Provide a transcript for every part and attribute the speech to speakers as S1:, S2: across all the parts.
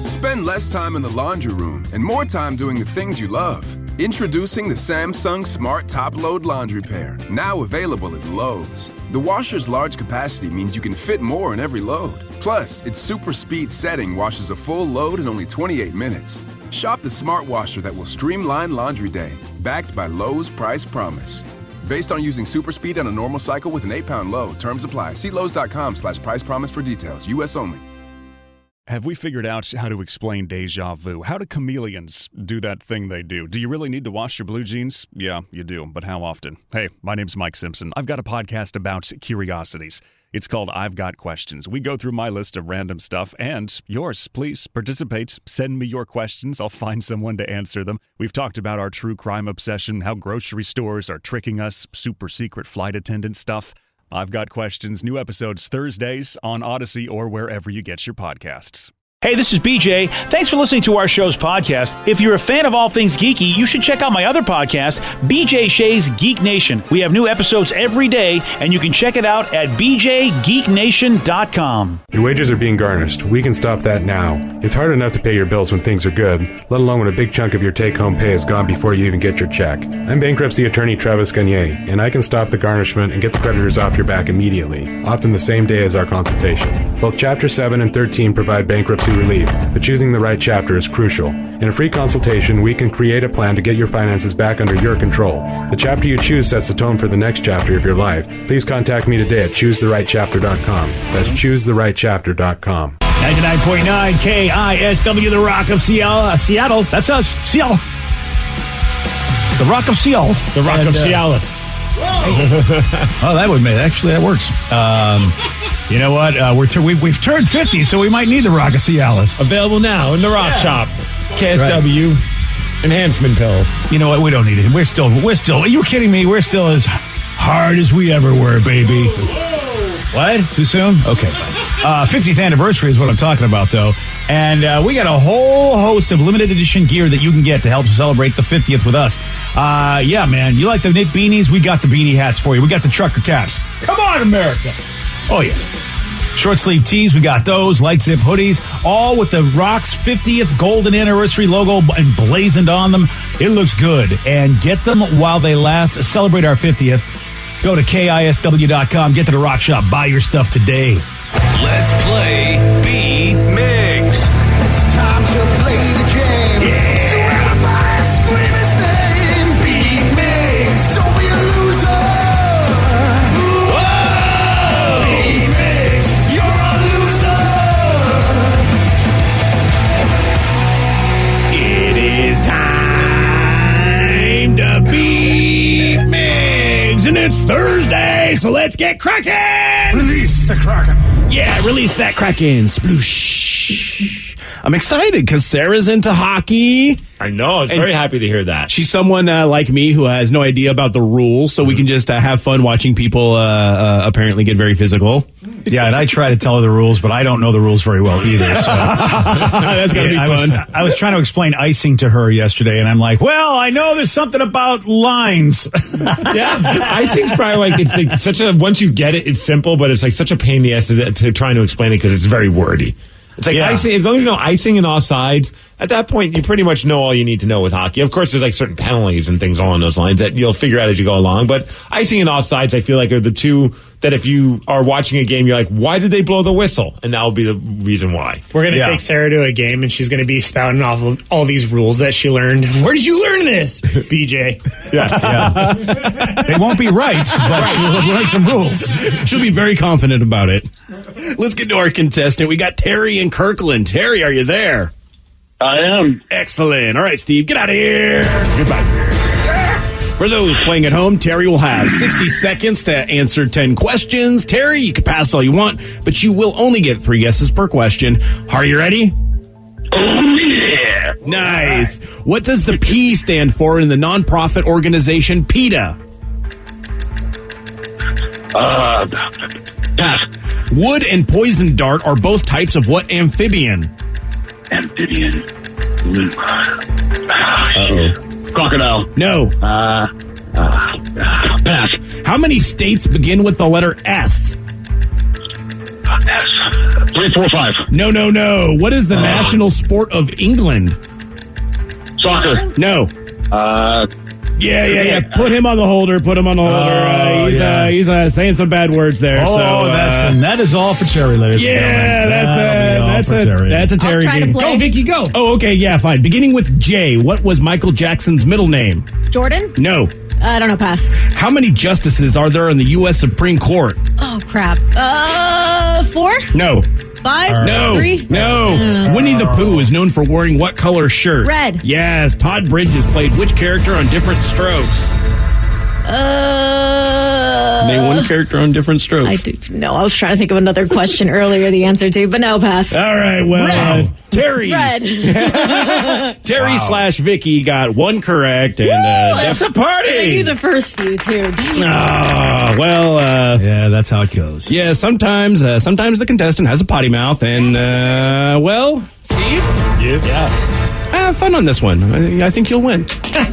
S1: Spend less time in the laundry room and more time doing the things you love. Introducing the Samsung Smart Top Load Laundry Pair, now available at Lowe's. The washer's large capacity means you can fit more in every load. Plus, its super speed setting washes a full load in only 28 minutes. Shop the smart washer that will streamline laundry day, backed by Lowe's Price Promise. Based on using super speed on a normal cycle with an 8-pound load. Terms apply. See Lowe's.com/price promise for details. U.S. only.
S2: Have we figured out how to explain deja vu? How do chameleons do that thing they do? Do you really need to wash your blue jeans? Yeah, you do, but how often? Hey, my name's Mike Simpson. I've got a podcast about curiosities. It's called I've Got Questions. We go through my list of random stuff and yours. Please participate. Send me your questions. I'll find someone to answer them. We've talked about our true crime obsession, how grocery stores are tricking us, super secret flight attendant stuff. I've Got Questions. New episodes Thursdays on Odyssey or wherever you get your podcasts.
S3: Hey, this is BJ. Thanks for listening to our show's podcast. If you're a fan of all things geeky, you should check out my other podcast, BJ Shea's Geek Nation. We have new episodes every day, and you can check it out at bjgeeknation.com.
S4: Your wages are being garnished. We can stop that now. It's hard enough to pay your bills when things are good, let alone when a big chunk of your take-home pay is gone before you even get your check. I'm bankruptcy attorney Travis Gagne, and I can stop the garnishment and get the creditors off your back immediately, often the same day as our consultation. Both Chapter 7 and 13 provide bankruptcy relief, but choosing the right chapter is crucial. In a free consultation, we can create a plan to get your finances back under your control. The chapter you choose sets the tone for the next chapter of your life. Please contact me today at choosetherightchapter.com. That's choosetherightchapter.com.
S3: 99.9 KISW, the Rock of Seattle. That's us, Seattle. The Rock of Seattle.
S5: The Rock of Cialis.
S3: Oh, that would make actually that works. You know what? We've turned 50, so we might need the Rock of Cialis.
S5: Available now in the Rock Shop. KSW enhancement pills.
S3: You know what? We don't need it. We're still. Are you kidding me? We're still as hard as we ever were, baby. What? Too soon? Okay, fine. 50th anniversary is what I'm talking about, though. And we got a whole host of limited edition gear that you can get to help celebrate the 50th with us. Yeah, man. You like the knit beanies? We got the beanie hats for you. We got the trucker caps. Come on, America. Oh, yeah. Short sleeve tees, we got those. Light zip hoodies, all with the Rock's 50th golden anniversary logo emblazoned on them. It looks good. And get them while they last. Celebrate our 50th. Go to KISW.com. Get to the Rock Shop. Buy your stuff today.
S6: Let's play B-Migs.
S7: It's time to play the jam.
S6: Yeah.
S7: So everybody scream his name. B-Migs, don't be a loser.
S6: Whoa!
S7: B-Migs, you're a loser.
S3: It is time to be Migs, and it's Thursday, so let's get cracking!
S7: Release the Kraken.
S3: Yeah, release that Kraken. Sploosh. I'm excited because Sarah's into hockey.
S5: I know. I was very happy to hear that.
S8: She's someone like me who has no idea about the rules, so we can just have fun watching people apparently get very physical.
S3: Yeah, and I try to tell her the rules, but I don't know the rules very well either. So
S8: that's gonna be fun.
S3: I was trying to explain icing to her yesterday, and I'm like, well, I know there's something about lines.
S5: Yeah, icing's probably like it's like such a once you get it, it's simple, but it's like such a pain in the ass to trying to explain it because it's very wordy. It's like icing. As long as you know icing and offsides, at that point you pretty much know all you need to know with hockey. Of course, there's like certain penalties and things along those lines that you'll figure out as you go along. But icing and offsides, I feel like, are the two that if you are watching a game, you're like, why did they blow the whistle? And that will be the reason why.
S9: We're going to take Sarah to a game, and she's going to be spouting off of all these rules that she learned. Where did you learn this, BJ?
S5: Yes.
S3: Yeah. They won't be right, but she'll learn some rules.
S8: She'll be very confident about it. Let's get to our contestant. We got Terry in Kirkland. Terry, are you there?
S10: I am.
S8: Excellent. All right, Steve, get out of here. Goodbye. For those playing at home, Terry will have 60 seconds to answer 10 questions. Terry, you can pass all you want, but you will only get 3 guesses per question. Are you ready?
S10: Oh, yeah.
S8: Nice. What does the P stand for in the nonprofit organization PETA?
S10: Pass.
S8: Wood and poison dart are both types of what amphibian?
S10: Amphibian.
S8: Uh-oh.
S10: Crocodile.
S8: No.
S10: Pass.
S8: How many states begin with the letter S?
S10: S. 3, 4, 5.
S8: No. What is the national sport of England?
S10: Soccer.
S8: No. Yeah. Put him on the holder. He's saying some bad words there.
S3: That is all for Terry, ladies and gentlemen.
S8: That's a Terry.
S11: I'll try to
S8: game.
S11: play.
S9: Go, Vicky, go.
S8: Oh, okay, yeah, fine. Beginning with J, what was Michael Jackson's middle name?
S11: Jordan?
S8: No.
S11: I don't know, pass.
S8: How many justices are there in the U.S. Supreme Court?
S11: Oh, crap. 4?
S8: No.
S11: 5?
S8: No.
S11: 3?
S8: No. Winnie the Pooh is known for wearing what color shirt?
S11: Red.
S8: Yes. Todd Bridges played which character on Different Strokes? Name one character on Different Strokes.
S11: I do. No, I was trying to think of another question earlier, the answer to, but no, pass.
S8: All right, well, Terry.
S11: Red.
S8: Terry / Vicky got one correct. And that's a party.
S11: I knew the first few, too.
S3: Yeah, that's how it goes.
S8: Yeah, sometimes the contestant has a potty mouth, and Steve?
S5: Yes.
S8: Yeah. Have fun on this one. I think you'll win.
S5: Okay.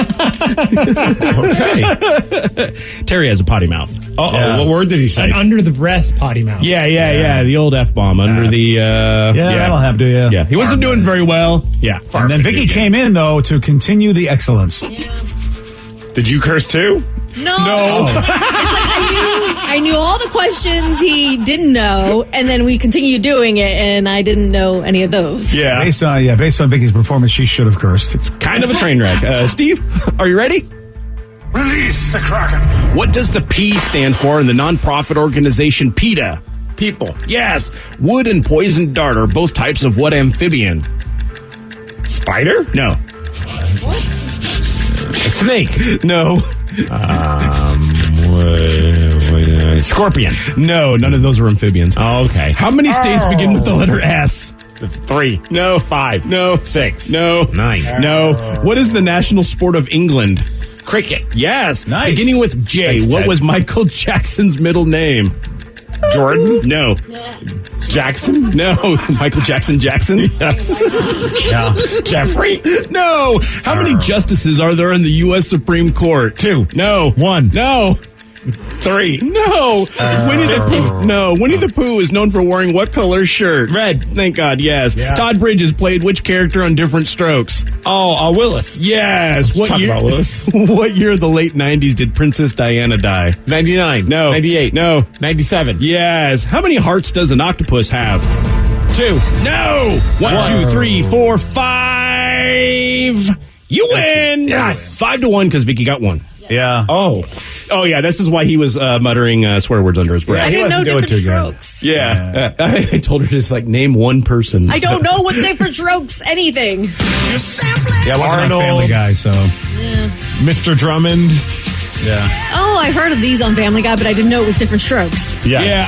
S8: Terry has a potty mouth.
S5: What word did he say?
S9: An under the breath potty mouth.
S8: Yeah. The old F-bomb under the...
S3: that'll have to,
S8: Yeah, he wasn't doing very well. Yeah.
S3: And then Vicky came in, though, to continue the excellence.
S11: Yeah.
S5: Did you curse too?
S11: No. It's like I knew all the questions he didn't know, and then we continued doing it, and I didn't know any of those.
S8: Yeah.
S3: Based on Vicky's performance, she should have cursed. It's
S8: kind of a train wreck. Steve, are you ready?
S7: Release the Kraken.
S8: What does the P stand for in the nonprofit organization PETA?
S5: People.
S8: Yes. Wood and poison dart are both types of what amphibian?
S5: Spider?
S8: No.
S11: What?
S5: A snake.
S8: No.
S5: Scorpion.
S8: No, none of those are amphibians.
S5: Oh, okay.
S8: How many states begin with the letter S?
S5: 3.
S8: No.
S5: 5.
S8: No.
S5: 6.
S8: No.
S5: 9.
S8: No. What is the national sport of England?
S5: Cricket.
S8: Yes.
S3: Nice.
S8: Beginning with J.
S5: Thanks,
S8: What
S5: Ted.
S8: was Michael Jackson's middle name?
S5: Jordan.
S8: No.
S5: Jackson.
S8: No. Michael Jackson.
S3: Yeah.
S5: Jeffrey.
S8: No. How many justices are there in the U.S. Supreme Court?
S5: 2.
S8: No.
S5: 1.
S8: No.
S5: 3.
S8: No. Winnie the Pooh. No. Winnie the Pooh is known for wearing what color shirt? Red. Thank God. Yes.
S3: Yeah.
S8: Todd Bridges played which character on Different Strokes?
S5: Oh, Willis.
S8: Yes. What
S5: Talk
S8: year?
S5: about Willis.
S8: What year of the late 90s did Princess Diana die?
S5: 99.
S8: No.
S5: 98.
S8: No.
S5: 97.
S8: Yes. How many hearts does an octopus have?
S5: 2.
S8: No. 1, 2, 3, 4, 5. You win.
S5: Yes.
S8: 5-1 because Vicky got one.
S3: Yeah.
S5: Oh.
S8: Oh, yeah. This is why he was muttering swear words under his breath.
S11: I didn't know
S3: wasn't doing
S11: different
S3: too good.
S11: strokes.
S8: Yeah. I told her just name one person.
S11: I don't know what different strokes, anything.
S3: Yeah, it wasn't on Family Guy, so.
S5: Mr. Drummond.
S3: Yeah.
S11: Oh, I heard of these on Family Guy, but I didn't know it was different strokes.
S8: Yeah.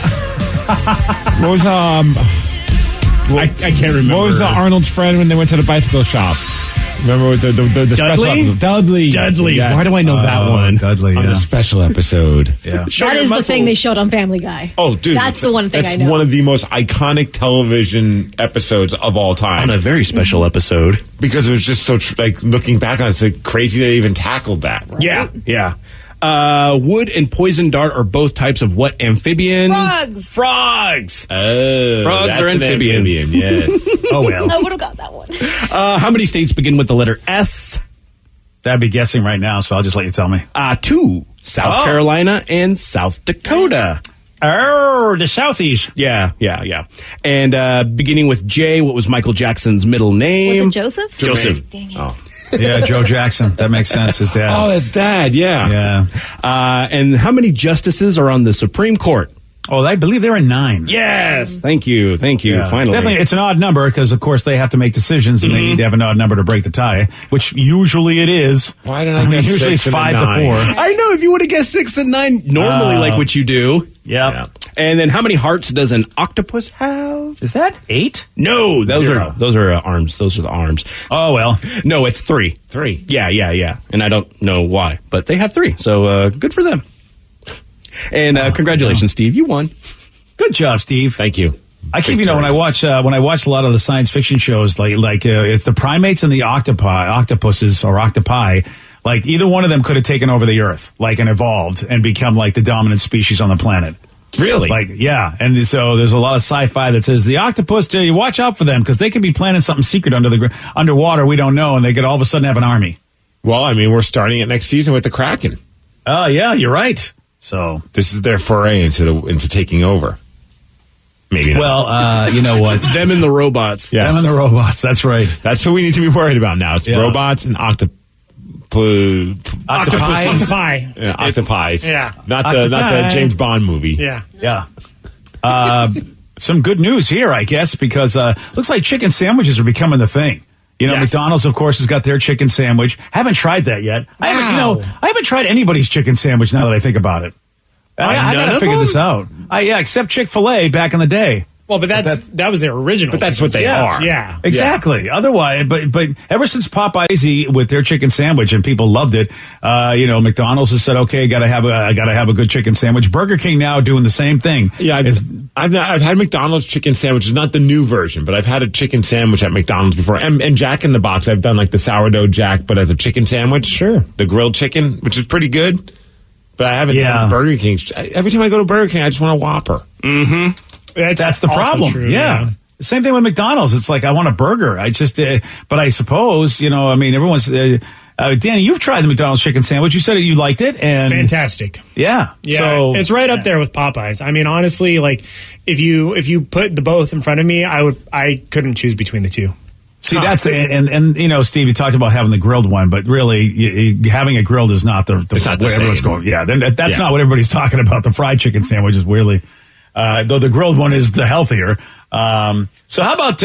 S5: What was
S8: I can't remember.
S5: What was Arnold's friend when they went to the bicycle shop? Remember with the
S8: Dudley?
S5: special episode? Dudley.
S8: Yes. Why do I know that one?
S3: Dudley,
S5: On
S3: yeah.
S5: the special episode.
S3: Yeah.
S11: That is the thing they showed on Family Guy.
S5: Oh, dude.
S11: That's the one thing I know.
S5: It's one of the most iconic television episodes of all time.
S8: On a very special episode.
S5: Because it was just so, looking back on it, it's crazy they even tackled that. Right?
S8: Yeah. Wood and poison dart are both types of what amphibian? Frogs.
S5: Oh.
S8: Frogs
S5: that's
S8: are
S5: an
S8: amphibian.
S5: Yes.
S3: Oh, well.
S11: I would have got that one.
S8: How many states begin with the letter S?
S3: That'd be guessing right now, so I'll just let you tell me.
S8: 2. South Carolina and South Dakota.
S3: Oh, the Southies.
S8: Yeah. And beginning with J, what was Michael Jackson's middle name?
S11: Was it Joseph?
S8: Joseph.
S11: Dang it.
S5: Oh.
S3: Yeah, Joe Jackson. That makes sense. His dad.
S5: Oh, that's Dad, yeah.
S3: Yeah.
S8: And how many justices are on the Supreme Court?
S3: Oh, I believe there are 9.
S8: Yes. Thank you.
S3: Yeah.
S8: Finally.
S3: It's an odd number because, of course, they have to make decisions and they need to have an odd number to break the tie, which usually it is.
S5: Why did I guess
S3: usually it's
S5: 6 and
S3: 5 to 4.
S5: 9?
S8: I know, if you would have guessed 6 and 9, normally like what you do.
S3: Yeah.
S8: And then how many hearts does an octopus have?
S3: Is that 8?
S8: No, those
S3: 0.
S8: are arms. Those are the arms.
S3: Oh, well.
S8: No, it's 3.
S5: 3.
S8: Yeah. And I don't know why, but they have 3. So good for them. And congratulations, Steve. You won.
S3: Good job, Steve.
S5: Thank you.
S3: I keep, when I watch a lot of the science fiction shows, like it's the primates and the octopuses or octopi. Like either one of them could have taken over the Earth, and evolved and become like the dominant species on the planet.
S5: Really?
S3: Like, yeah. And so there's a lot of sci-fi that says the octopus, you watch out for them because they could be planning something secret underwater we don't know, and they could all of a sudden have an army.
S5: Well, I mean, we're starting it next season with the Kraken.
S3: Oh, yeah, you're right. So
S5: this is their foray into taking over. Maybe not.
S3: Well, you know what?
S8: Them and the robots.
S5: Yes.
S3: Them and the robots. That's right.
S5: That's who we need to be worried about now. It's robots and octopi.
S9: Octopi.
S5: Yeah, octopies.
S9: Yeah.
S5: Not the James Bond movie.
S9: Yeah.
S3: Yeah. Some good news here, I guess, because looks like chicken sandwiches are becoming the thing. You know,
S5: Yes.
S3: McDonald's, of course, has got their chicken sandwich. Haven't tried that yet. I haven't tried anybody's chicken sandwich now that I think about it. I got to figure this out. Except Chick-fil-A back in the day.
S9: Well, but that was their original.
S5: But that's what they are.
S9: Yeah.
S3: Exactly. Yeah. Otherwise, but ever since Popeyes with their chicken sandwich and people loved it, McDonald's has said, okay, I gotta have a good chicken sandwich. Burger King now doing the same thing.
S5: Yeah, I've had McDonald's chicken sandwiches, not the new version, but I've had a chicken sandwich at McDonald's before. And Jack in the Box, I've done like the sourdough Jack, but as a chicken sandwich.
S9: Sure.
S5: The grilled chicken, which is pretty good. But I haven't done Burger King. Every time I go to Burger King, I just want a Whopper.
S8: Mm-hmm.
S3: That's the problem.
S9: True,
S3: yeah. Same thing with McDonald's. It's like, I want a burger. But I suppose, everyone's, Danny, you've tried the McDonald's chicken sandwich. You said you liked it. And
S9: It's fantastic.
S3: Yeah.
S9: Yeah.
S3: So,
S9: it's right up there with Popeyes. I mean, honestly, like if you put the both in front of me, I couldn't choose between the two.
S3: See, that's and Steve, you talked about having the grilled one, but really, having it grilled is not the way everyone's going. Yeah, that's not what everybody's talking about. The fried chicken sandwich is weirdly, though the grilled one is the healthier. So how about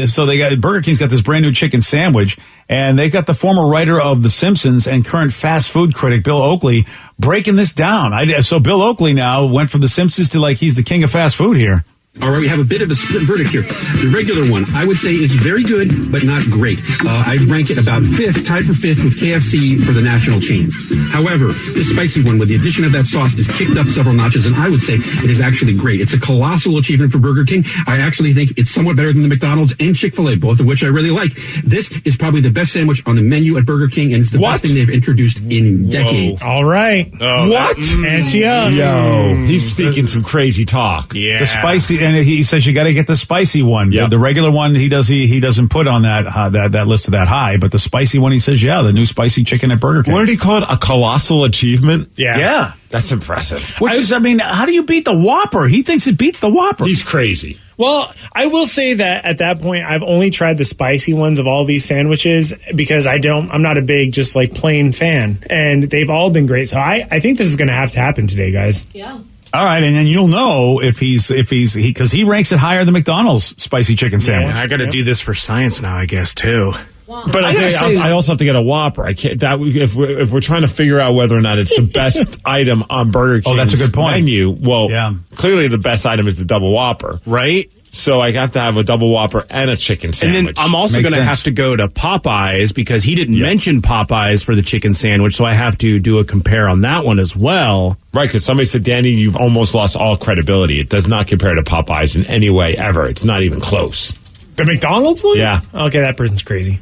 S3: so they got Burger King's got this brand new chicken sandwich, and they've got the former writer of The Simpsons and current fast food critic Bill Oakley breaking this down. So Bill Oakley now went from The Simpsons to like he's the king of fast food here.
S12: All right, we have a bit of a split verdict here. The regular one, I would say, is very good, but not great. I'd rank it about fifth, tied for fifth with KFC for the national chains. However, this spicy one, with the addition of that sauce, is kicked up several notches, and I would say it is actually great. It's a colossal achievement for Burger King. I actually think it's somewhat better than the McDonald's and Chick-fil-A, both of which I really like. This is probably the best sandwich on the menu at Burger King, and it's the best thing they've introduced in decades.
S9: All right.
S5: What?
S9: Fancy up.
S5: Yo, he's speaking some crazy talk.
S8: Yeah.
S3: The spicy, and he says you got to get the spicy one.
S5: Yep.
S3: The regular one he doesn't put on that list of that high, but the spicy one he says the new spicy chicken at Burger King.
S5: What did he call it? A colossal achievement?
S3: Yeah.
S5: That's impressive.
S3: How do you beat the Whopper? He thinks it beats the Whopper.
S5: He's crazy.
S9: Well, I will say that at that point, I've only tried the spicy ones of all these sandwiches because I'm not a big, just like plain fan, and they've all been great. So I think this is going to have to happen today, guys.
S11: Yeah.
S3: All right, and then you'll know if he's because he ranks it higher than McDonald's spicy chicken sandwich.
S8: I got to do this for science now, I guess, too.
S5: But I also have to get a Whopper. I can't. If we're trying to figure out whether or not it's the best item on Burger King's
S3: that's a good point.
S5: menu, well, clearly the best item is the double Whopper,
S8: right?
S5: So I have to have a double Whopper and a chicken sandwich.
S8: And then I'm also going to have to go to Popeyes because he didn't mention Popeyes for the chicken sandwich, so I have to do a compare on that one as well.
S5: Right, because somebody said, Danny, you've almost lost all credibility. It does not compare to Popeyes in any way ever. It's not even close.
S9: The McDonald's one?
S5: Yeah.
S9: Okay, that person's crazy.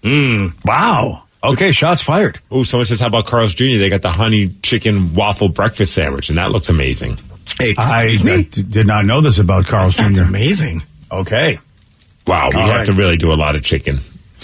S3: Wow. Okay, shots fired.
S5: Oh, someone says, how about Carl's Jr.? They got the honey chicken waffle breakfast sandwich, and that looks amazing.
S8: Hey,
S3: I did not know this about Carl's Jr.
S8: That's amazing.
S3: Okay.
S5: Wow, we have to really do a lot of chicken.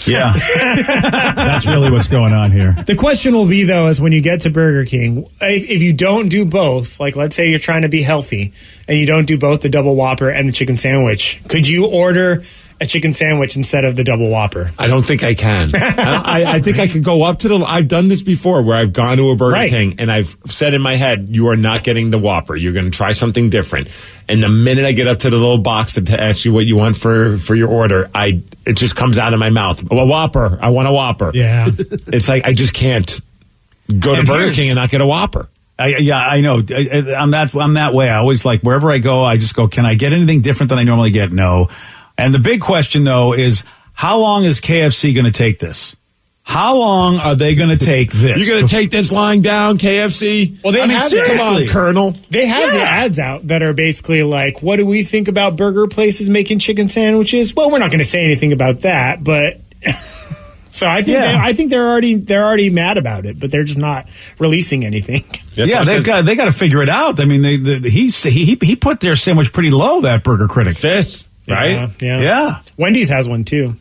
S3: Yeah. That's really what's going on here.
S9: The question will be, though, is when you get to Burger King, if you don't do both, like let's say you're trying to be healthy and you don't do both the double Whopper and the chicken sandwich, could you order a chicken sandwich instead of the double Whopper?
S5: I don't think I can. I think I could go up to I've done this before where I've gone to a Burger King and I've said in my head, you are not getting the Whopper. You're going to try something different. And the minute I get up to the little box to ask you what you want for your order, it just comes out of my mouth. A Whopper. I want a Whopper.
S9: Yeah.
S5: It's like I just can't go to Burger King and not get a Whopper.
S3: I know. I'm that way. I always like wherever I go, I just go, can I get anything different than I normally get? No. And the big question, though, is how long is KFC going to take this? How long are they going to take this?
S5: You're going to take this lying down, KFC?
S9: Well,
S5: come on, Colonel.
S9: They have the ads out that are basically like, what do we think about burger places making chicken sandwiches? Well, we're not going to say anything about that, but So I think they're already mad about it, but they're just not releasing anything.
S3: They got to figure it out. I mean, he put their sandwich pretty low. That Burger Critic
S5: 5th, right?
S9: Yeah. Wendy's has one too.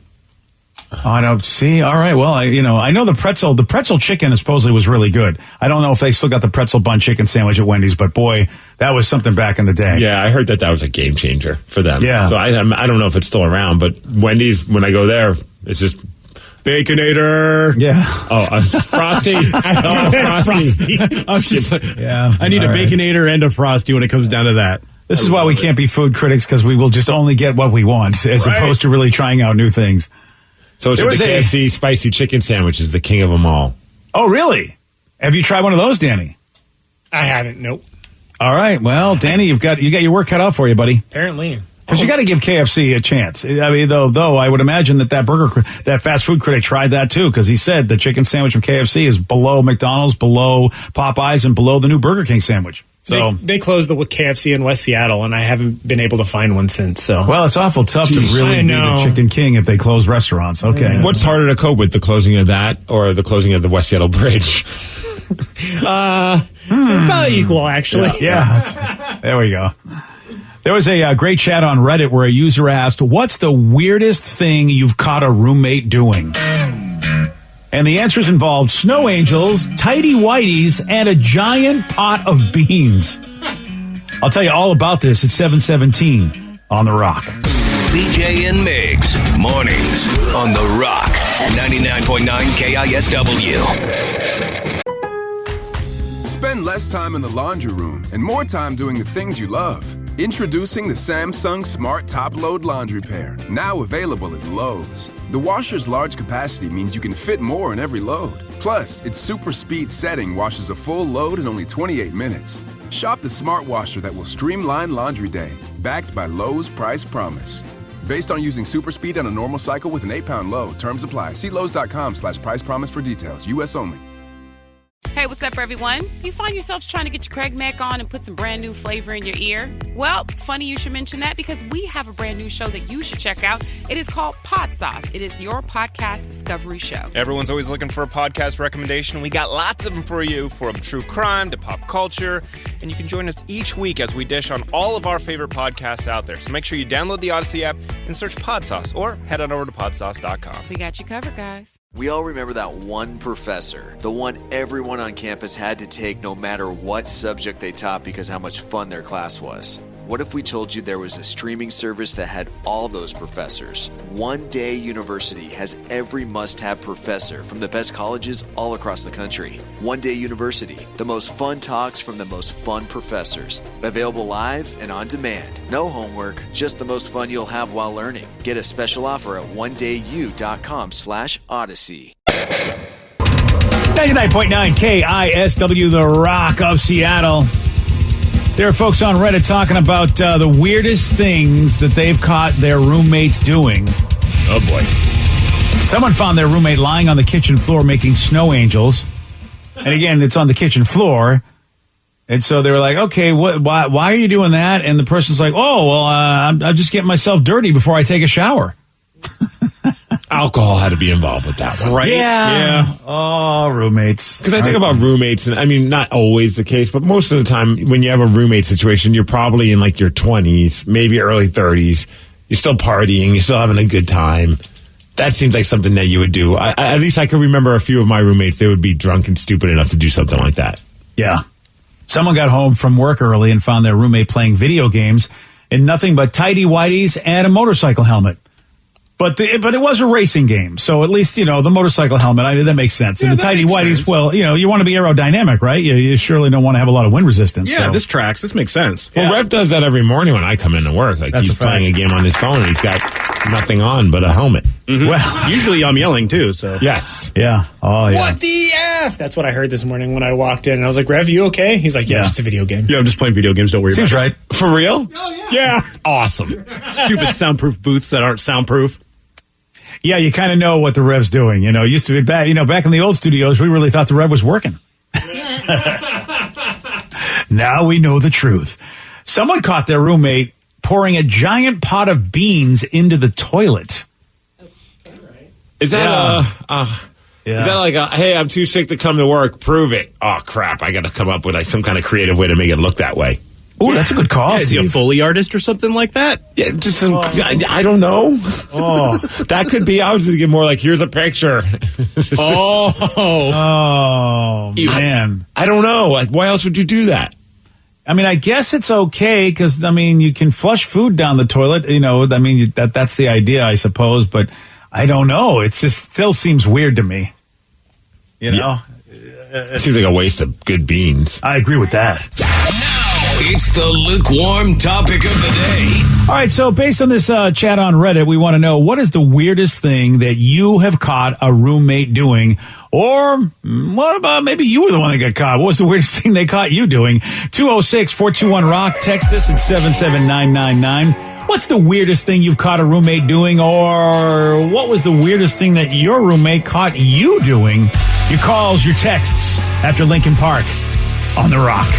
S3: I don't see. All right. Well, I know the pretzel chicken supposedly was really good. I don't know if they still got the pretzel bun chicken sandwich at Wendy's, but boy, that was something back in the day.
S5: Yeah, I heard that was a game changer for them.
S3: Yeah.
S5: So I don't know if it's still around, but Wendy's, when I go there, it's just Baconator.
S3: Yeah.
S5: Oh, Frosty. Frosty.
S8: I need a Baconator and a Frosty when it comes down to that.
S3: This is why we can't be food critics, because we will just only get what we want as opposed to really trying out new things.
S5: So the KFC spicy chicken sandwich is the king of them all.
S3: Oh, really? Have you tried one of those, Danny?
S9: I haven't. Nope.
S3: All right. Well, Danny, you got your work cut out for you, buddy.
S9: Apparently.
S3: Because you got to give KFC a chance. I mean, though I would imagine that fast food critic tried that too, because he said the chicken sandwich from KFC is below McDonald's, below Popeyes, and below the new Burger King sandwich. So
S9: they closed the KFC in West Seattle, and I haven't been able to find one since. So
S3: it's awful tough to really be the chicken king if they close restaurants. Okay,
S5: what's harder to cope with, the closing of that or the closing of the West Seattle Bridge?
S9: About equal, actually.
S3: Yeah. There we go. There was a great chat on Reddit where a user asked, "What's the weirdest thing you've caught a roommate doing?" And the answers involved snow angels, tighty whities, and a giant pot of beans. I'll tell you all about this at 7:17 on The Rock.
S6: BJ and Migs, mornings on The Rock, 99.9 KISW.
S1: Spend less time in the laundry room and more time doing the things you love. Introducing the Samsung Smart Top Load Laundry Pair, now available at Lowe's. The washer's large capacity means you can fit more in every load. Plus, its super speed setting washes a full load in only 28 minutes. Shop the smart washer that will streamline laundry day, backed by Lowe's Price Promise. Based on using super speed on a normal cycle with an 8-pound load. Terms apply. See Lowe's.com/price promise for details. U.S. only.
S13: Hey, what's up, everyone? You find yourselves trying to get your Craig Mack on and put some brand new flavor in your ear? Well, funny you should mention that, because we have a brand new show that you should check out. It is called Pod Sauce. It is your podcast discovery show.
S14: Everyone's always looking for a podcast recommendation. We got lots of them for you, from true crime to pop culture. And you can join us each week as we dish on all of our favorite podcasts out there. So make sure you download the Odyssey app and search Pod Sauce, or head on over to podsauce.com.
S13: We got you covered, guys.
S15: We all remember that one professor, the one everyone on campus had to take no matter what subject they taught because how much fun their class was. What if we told you there was a streaming service that had all those professors? One Day University has every must-have professor from the best colleges all across the country. One Day University, the most fun talks from the most fun professors. Available live and on demand. No homework, just the most fun you'll have while learning. Get a special offer at ondayu.com/Odyssey.
S3: 99.9 KISW, The Rock of Seattle. There are folks on Reddit talking about the weirdest things that they've caught their roommates doing.
S5: Oh, boy.
S3: Someone found their roommate lying on the kitchen floor making snow angels. And again, it's on the kitchen floor. And so they were like, okay, why are you doing that? And the person's like, oh, well, I'm just getting myself dirty before I take a shower.
S5: Alcohol had to be involved with that one, right?
S3: Yeah. Oh, roommates.
S5: Because I think about roommates, and I mean, not always the case, but most of the time when you have a roommate situation, you're probably in like your 20s, maybe early 30s. You're still partying. You're still having a good time. That seems like something that you would do. At least I can remember a few of my roommates. They would be drunk and stupid enough to do something like that.
S3: Yeah. Someone got home from work early and found their roommate playing video games in nothing but tighty whities and a motorcycle helmet. But it was a racing game, so at least, the motorcycle helmet, that makes sense.
S8: Yeah,
S3: and the tighty whities, well, you want to be aerodynamic, right? You surely don't want to have a lot of wind resistance.
S8: Yeah,
S3: so.
S8: this tracks. This makes sense.
S5: Well, Rev does that every morning when I come into work. Like, he's playing a game on his phone, and he's got nothing on but a helmet.
S8: Mm-hmm. Well, usually I'm yelling, too, so.
S5: Yes.
S3: Yeah. Oh, yeah.
S9: What the F? That's what I heard this morning when I walked in. And I was like, Rev, you okay? He's like, yeah, just a video game.
S8: Yeah, I'm just playing video games. Don't worry
S3: Seems
S8: about it.
S3: right.
S5: For real?
S9: Oh,
S8: Yeah.
S5: Awesome.
S8: Stupid soundproof booths that aren't soundproof.
S3: Yeah, you kind of know what the Rev's doing. Used to be back in the old studios, we really thought the Rev was working. Now we know the truth. Someone caught their roommate pouring a giant pot of beans into the toilet.
S5: Is that Is that like hey, I'm too sick to come to work, prove it. Oh, crap, I got to come up with like some kind of creative way to make it look that way.
S2: Oh, that's a good call.
S8: Yeah, is he a Foley artist or something like that?
S5: Yeah, just I don't know. Oh, that could be. I was thinking more like, here's a picture.
S2: Man.
S5: I don't know. Like, why else would you do that?
S3: I mean, I guess it's okay because, I mean, you can flush food down the toilet. You know, I mean, that's the idea, I suppose. But I don't know. It just still seems weird to me. You know?
S5: It seems like a waste of good beans.
S3: I agree with that.
S6: It's the lukewarm topic of the day.
S3: All right, so based on this chat on Reddit, we want to know, what is the weirdest thing that you have caught a roommate doing? Or what about maybe you were the one that got caught? What was the weirdest thing they caught you doing? 206-421-ROCK. Text us at 77999. What's the weirdest thing you've caught a roommate doing? Or what was the weirdest thing that your roommate caught you doing? Your calls, your texts after Linkin Park on The Rock.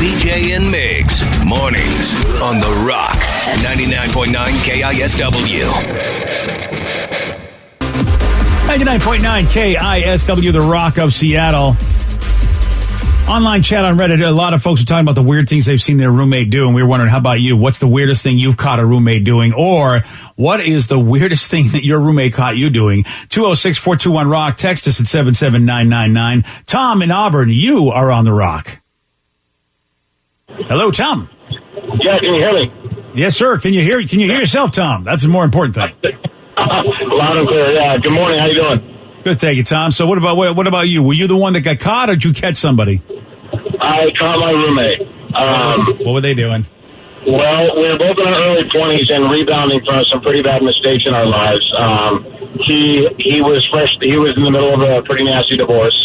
S6: BJ and Migs, mornings on The Rock, 99.9 KISW.
S3: 99.9 KISW, The Rock of Seattle. Online chat on Reddit, a lot of folks are talking about the weird things they've seen their roommate do, and we were wondering, how about you? What's the weirdest thing you've caught a roommate doing? Or what is the weirdest thing that your roommate caught you doing? 206-421-ROCK. Text us at 77999. Tom in Auburn, you are on The Rock. Hello, Tom.
S10: Yeah, can you hear me?
S3: Yes, sir. Can you hear yourself, Tom? That's the more important thing.
S10: Loud and clear. Yeah. Good morning. How you doing?
S3: Good, thank you, Tom. So what about you? Were you the one that got caught, or did you catch somebody?
S10: I caught my roommate.
S3: What were they doing?
S10: Well, we were both in our early 20s and rebounding from some pretty bad mistakes in our lives. He was fresh. He was in the middle of a pretty nasty divorce,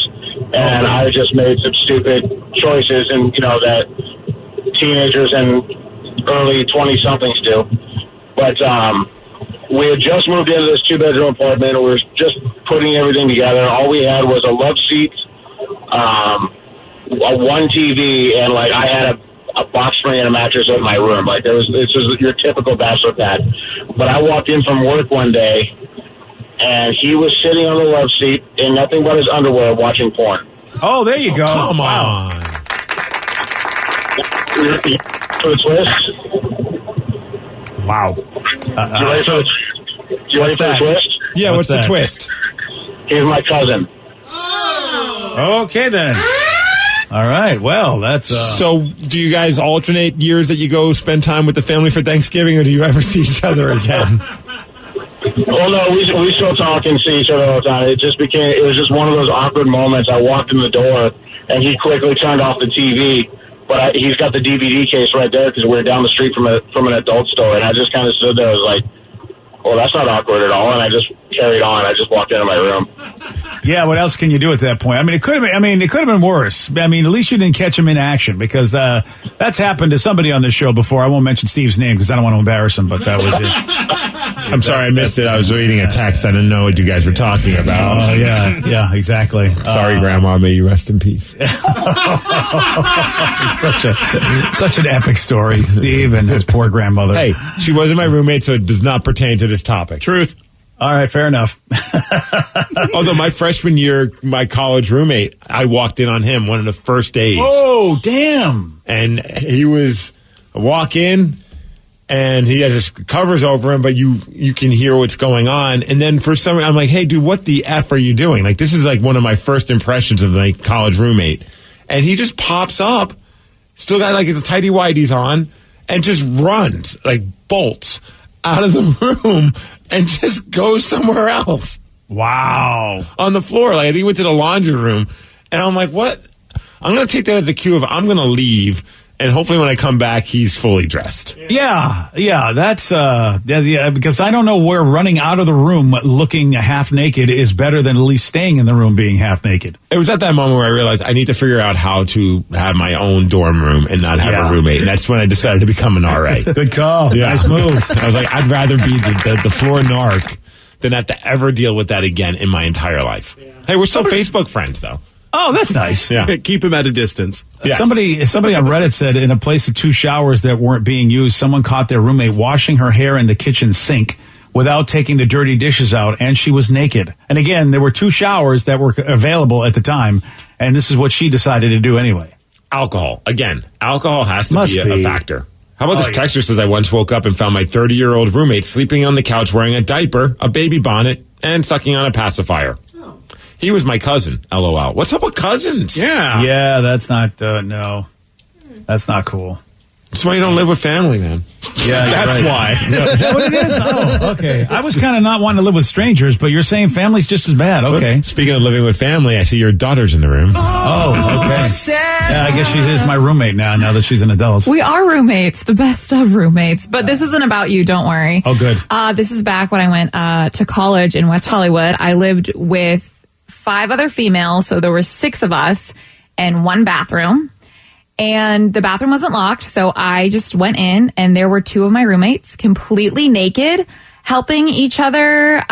S10: and I just made some stupid choices, and that teenagers and early 20-somethings do. But we had just moved into this 2-bedroom apartment, and we were just putting everything together. All we had was a love seat, one TV, and I had a box spring and a mattress in my room. This was your typical bachelor pad. But I walked in from work one day, and he was sitting on the love seat in nothing but his underwear watching porn.
S3: Oh, there you go.
S5: Come on.
S10: For the twist?
S3: Wow.
S10: Do you ready for the twist?
S5: Yeah, what's the twist?
S10: He's my cousin.
S3: Okay, then. All right. Well, that's...
S5: So, do you guys alternate years that you go spend time with the family for Thanksgiving, or do you ever see each other again?
S10: Well, no, we still talk and see each other all the time. It was just one of those awkward moments. I walked in the door, and he quickly turned off the TV, but he's got the DVD case right there because we're down the street from an adult store, and I just kind of stood there. I was like, well, that's not awkward at all, and I just carried on. I just walked into my room.
S3: Yeah, what else can you do at that point? I mean, it could have been worse. I mean, at least you didn't catch him in action, because that's happened to somebody on this show before. I won't mention Steve's name because I don't want to embarrass him, but that was it.
S5: I'm sorry I missed it. I was reading a text. I didn't know what you guys were talking about.
S3: Oh, yeah, exactly.
S5: Sorry, Grandma. May you rest in peace.
S3: It's such an epic story, Steve and his poor grandmother.
S5: Hey, she wasn't my roommate, so it does not pertain to this topic.
S3: Truth. All right, fair enough.
S5: Although my freshman year, my college roommate, I walked in on him one of the first days.
S3: Oh, damn.
S5: And I walk in, and he has his covers over him, but you can hear what's going on. And then for some reason, I'm like, hey, dude, what the F are you doing? This is one of my first impressions of my college roommate. And he just pops up, still got his tighty whities on, and just runs, bolts out of the room and just goes somewhere else.
S3: Wow.
S5: On the floor. I think he went to the laundry room. And I'm like, what? I'm going to take that as a cue of I'm going to leave. And hopefully when I come back, he's fully dressed.
S3: Yeah, that's, because I don't know where running out of the room looking half naked is better than at least staying in the room being half naked.
S5: It was at that moment where I realized I need to figure out how to have my own dorm room and not have a roommate. And that's when I decided to become an RA.
S3: Good call. Yeah. Nice move.
S5: I was like, I'd rather be the floor narc than have to ever deal with that again in my entire life. Yeah. Hey, we're still Facebook friends, though.
S3: Oh, that's nice.
S5: Yeah.
S8: Keep him at a distance.
S5: Yes.
S3: Somebody on Reddit said in a place of 2 showers that weren't being used, someone caught their roommate washing her hair in the kitchen sink without taking the dirty dishes out, and she was naked. And again, there were 2 showers that were available at the time, and this is what she decided to do anyway.
S5: Alcohol. Again, alcohol has to
S3: Must
S5: be
S3: be.
S5: a factor. How about this texter says, I once woke up and found my 30-year-old roommate sleeping on the couch wearing a diaper, a baby bonnet, and sucking on a pacifier. He was my cousin, LOL. What's up with cousins?
S3: Yeah, that's not, no. That's not cool.
S5: That's why you don't live with family, man.
S3: Yeah,
S5: that's
S3: right.
S5: why.
S3: Is that what it is? Oh, okay. I was kind of not wanting to live with strangers, but you're saying family's just as bad. Okay.
S5: Speaking of living with family, I see your daughter's in the room.
S3: Oh, okay. Yeah, I guess she is my roommate now that she's an adult.
S16: We are roommates, the best of roommates. But this isn't about you, don't worry.
S3: Oh, good.
S16: This is back when I went to college in West Hollywood. I lived with 5 other females, so there were 6 of us and 1 bathroom. And the bathroom wasn't locked, so I just went in, and there were 2 of my roommates completely naked, helping each other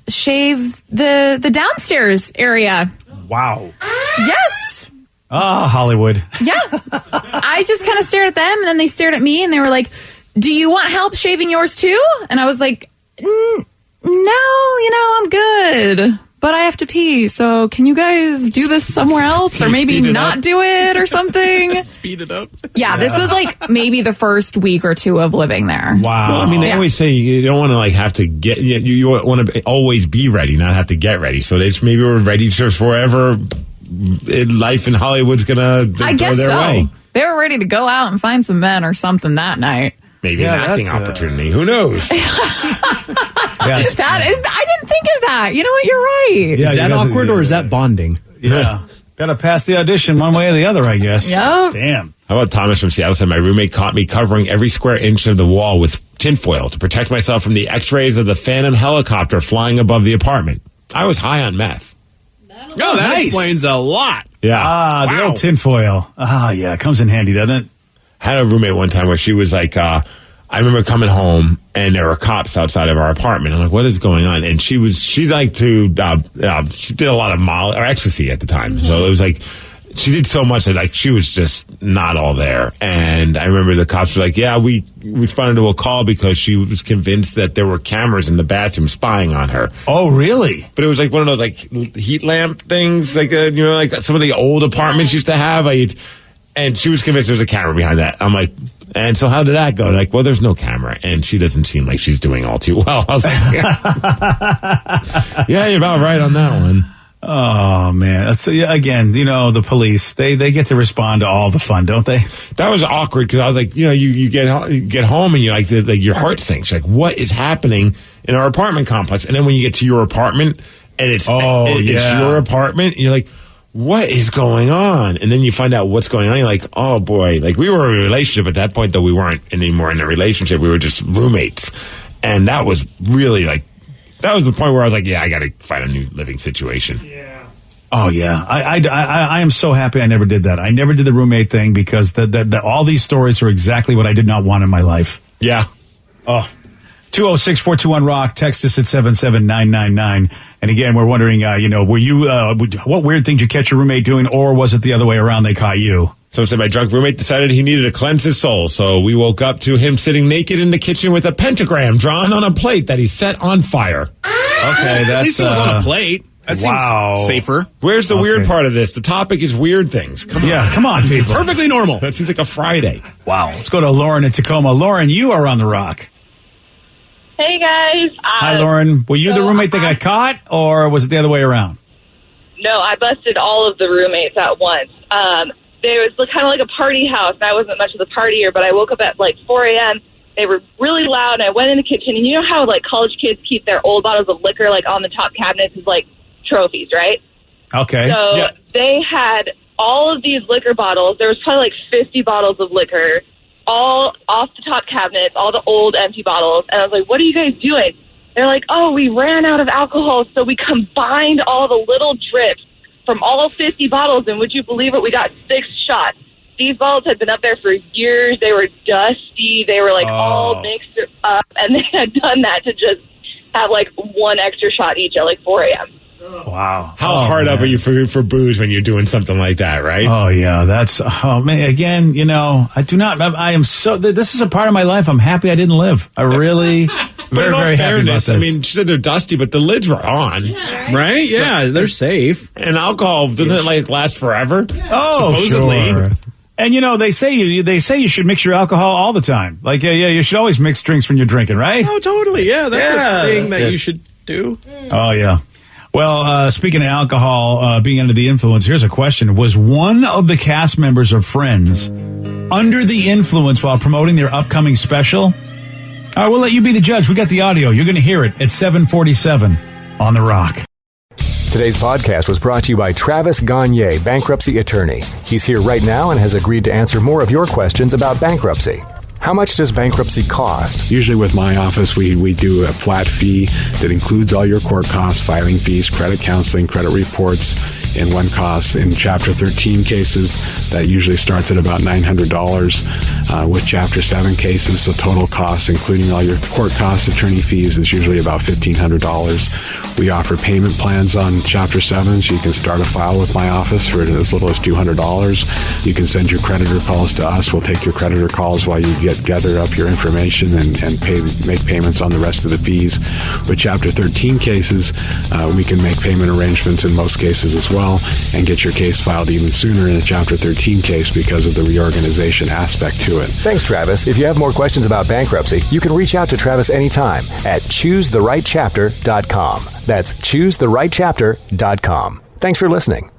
S16: shave the downstairs area.
S3: Wow.
S16: Yes.
S3: Ah, Hollywood.
S16: Yeah. I just kind of stared at them, and then they stared at me, and they were like, do you want help shaving yours too? And I was like, no, I'm good. But I have to pee, so can you guys do this somewhere else? Or maybe not do it or something?
S8: Speed it up.
S16: Yeah, this was like maybe the first week or 2 of living there.
S3: Wow.
S5: Well, I mean, they always say you don't want to like have to get, you want to always be ready, not have to get ready. So they just maybe were ready just forever. Life in Hollywood's going to
S16: I
S5: go
S16: guess
S5: their
S16: so.
S5: way.
S16: They were ready to go out and find some men or something that night.
S5: Maybe an acting opportunity. Who knows?
S16: That is, I didn't think of that. You know what? You're right.
S8: Is that awkward or is that bonding?
S3: Yeah. Got to pass the audition one way or the other, I guess.
S16: Yep.
S3: Damn.
S5: How about Thomas from Seattle said, my roommate caught me covering every square inch of the wall with tinfoil to protect myself from the x-rays of the Phantom helicopter flying above the apartment. I was high on meth.
S8: Oh, that explains a lot.
S5: Yeah.
S3: Ah, the old tinfoil. Ah, yeah. It comes in handy, doesn't it?
S5: Had a roommate one time where she was like, I remember coming home and there were cops outside of our apartment. I'm like, what is going on? And she liked to, she did a lot of or ecstasy at the time. Mm-hmm. So it was like, she did so much that like she was just not all there. And I remember the cops were like, yeah, we responded to a call because she was convinced that there were cameras in the bathroom spying on her.
S3: Oh, really?
S5: But it was like one of those like heat lamp things, like, like some of the old apartments used to have. And she was convinced there was a camera behind that. I'm like, and so how did that go? Like, well, there's no camera, and she doesn't seem like she's doing all too well. I was like, yeah, you're about right on that one.
S3: Oh, man. That's, again, the police, they get to respond to all the fun, don't they?
S5: That was awkward because I was like, you get home and you're like your heart sinks. Like, what is happening in our apartment complex? And then when you get to your apartment and it's your apartment, you're like, what is going on? And then you find out what's going on. You're like, oh boy. Like, we were in a relationship at that point, though we weren't anymore in a relationship. We were just roommates. And that was really like, that was the point where I was like, yeah, I got to find a new living situation.
S3: Yeah. Oh, yeah. I am so happy I never did that. I never did the roommate thing because all these stories are exactly what I did not want in my life.
S5: Yeah.
S3: Oh. 206-421-ROCK. Text us at 77999. And again, we're wondering, were you, what weird thing did you catch your roommate doing, or was it the other way around, they caught you?
S5: Someone said my drunk roommate decided he needed to cleanse his soul, so we woke up to him sitting naked in the kitchen with a pentagram drawn on a plate that he set on fire.
S3: Okay, that's...
S8: At least it was on a plate. That seems safer.
S5: Where's the weird part of this? The topic is weird things. Come on.
S3: Yeah, come on, people.
S8: Perfectly normal.
S5: That seems like a Friday.
S3: Wow. Let's go to Lauren in Tacoma. Lauren, you are on the Rock.
S17: Hey, guys.
S3: Hi, Lauren. Were you the roommate that got caught, or was it the other way around?
S17: No, I busted all of the roommates at once. There was kind of like a party house, and I wasn't much of the partier, but I woke up at like 4 a.m. They were really loud, and I went in the kitchen, and you know how like college kids keep their old bottles of liquor like on the top cabinets as like trophies, right?
S3: Okay.
S17: So they had all of these liquor bottles. There was probably like 50 bottles of liquor, all off the top cabinets, all the old empty bottles. And I was like, what are you guys doing? They're like, oh, we ran out of alcohol, so we combined all the little drips from all 50 bottles, and would you believe it? We got 6 shots. These bottles had been up there for years. They were dusty. They were like all mixed up, and they had done that to just have like 1 extra shot each at like 4 a.m.
S3: Wow.
S5: How hard up are you for booze when you're doing something like that, right?
S3: Oh, yeah. Again, I do not, I am so, this is a part of my life I'm happy I didn't live. I really, very, very happy about this.
S5: I mean, she said they're dusty, but the lids were on.
S8: Right? Yeah, they're safe.
S5: And alcohol, doesn't it last forever?
S3: Oh,
S5: supposedly.
S3: sure. And they say you should mix your alcohol all the time. Like, you should always mix drinks when you're drinking, right?
S8: Oh, totally. Yeah, that's a thing that you should do.
S3: Oh, yeah. Well, speaking of alcohol being under the influence, here's a question. Was one of the cast members of Friends under the influence while promoting their upcoming special? All right, we'll let you be the judge. We got the audio. You're going to hear it at 7:47 on The Rock.
S18: Today's podcast was brought to you by Travis Gagne, bankruptcy attorney. He's here right now and has agreed to answer more of your questions about bankruptcy. How much does bankruptcy cost?
S4: Usually with my office, we do a flat fee that includes all your court costs, filing fees, credit counseling, credit reports, in one cost. In Chapter 13 cases, that usually starts at about $900. With Chapter 7 cases, the total cost, including all your court costs, attorney fees, is usually about $1,500. We offer payment plans on Chapter 7, so you can start a file with my office for as little as $200. You can send your creditor calls to us. We'll take your creditor calls while you gather up your information and make payments on the rest of the fees. With Chapter 13 cases, we can make payment arrangements in most cases as well and get your case filed even sooner in a Chapter 13 case because of the reorganization aspect to it.
S18: Thanks, Travis. If you have more questions about bankruptcy, you can reach out to Travis anytime at choosetherightchapter.com. That's choosetherightchapter.com. Thanks for listening.